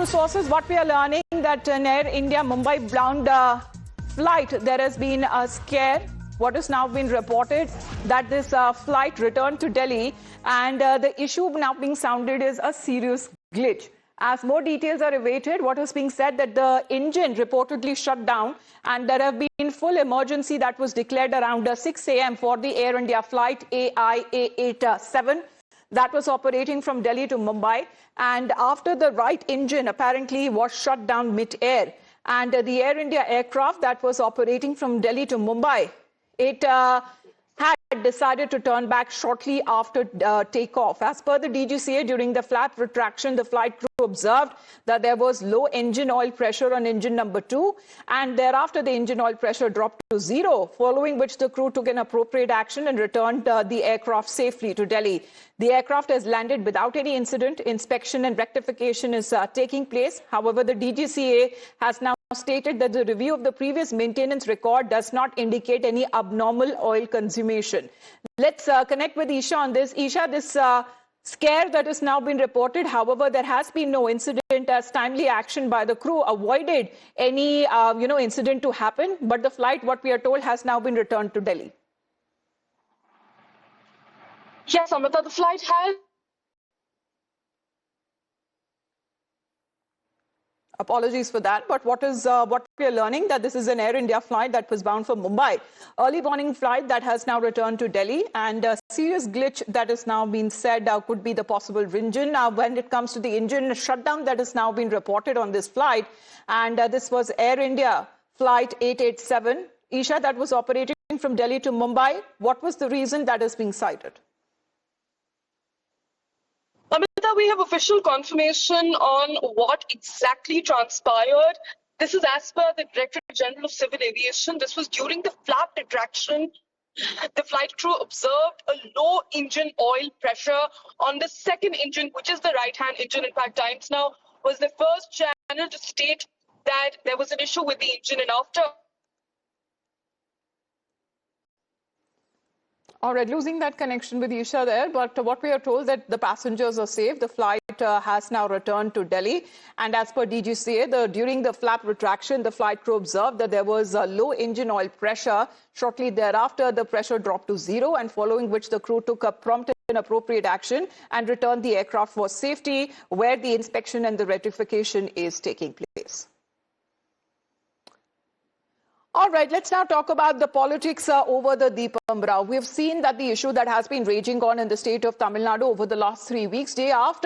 Sources, what we are learning that in Air India Mumbai bound flight, there has been a scare. What has now been reported that this flight returned to Delhi, and the issue now being sounded is a serious glitch. As more details are awaited, what is being said that the engine reportedly shut down, and there have been full emergency that was declared around 6 a.m. for the Air India flight AIA87. That was operating from Delhi to Mumbai, and after the right engine apparently was shut down mid-air, and the Air India aircraft that was operating from Delhi to Mumbai, it had decided to turn back shortly after takeoff. As per the DGCA, during the flap retraction, the flight crew observed that there was low engine oil pressure on engine number 2, and thereafter the engine oil pressure dropped to 0, following which the crew took an appropriate action and returned the aircraft safely to Delhi. The aircraft has landed without any incident. Inspection and rectification is taking place. However, the DGCA has now stated that the review of the previous maintenance record does not indicate any abnormal oil consummation. Let's connect with Isha on this. Isha, this scare that has now been reported, however, there has been no incident as timely action by the crew avoided any incident to happen, but the flight, what we are told, has now been returned to Delhi. Yes, Amrita, the flight has... Apologies for that, but what we are learning that this is an Air India flight that was bound for Mumbai. Early morning flight that has now returned to Delhi, and a serious glitch that is now being said could be the possible engine. When it comes to the engine shutdown that has now been reported on this flight, and this was Air India flight 887. Isha, that was operating from Delhi to Mumbai. What was the reason that is being cited? Amrita, we have official confirmation on what exactly transpired. This is as per the Director General of Civil Aviation. This was during the flap retraction. The flight crew observed a low engine oil pressure on the second engine, which is the right-hand engine. In fact, Times Now was the first channel to state that there was an issue with the engine, and after... All right, losing that connection with Isha there, but what we are told that the passengers are safe. The flight has now returned to Delhi, and as per DGCA, during the flap retraction, the flight crew observed that there was a low engine oil pressure. Shortly thereafter, the pressure dropped to 0, and following which the crew took a prompt and appropriate action and returned the aircraft for safety, where the inspection and the rectification is taking place. All right, let's now talk about the politics over the Deepam Rao. We've seen that the issue that has been raging on in the state of Tamil Nadu over the last 3 weeks, day after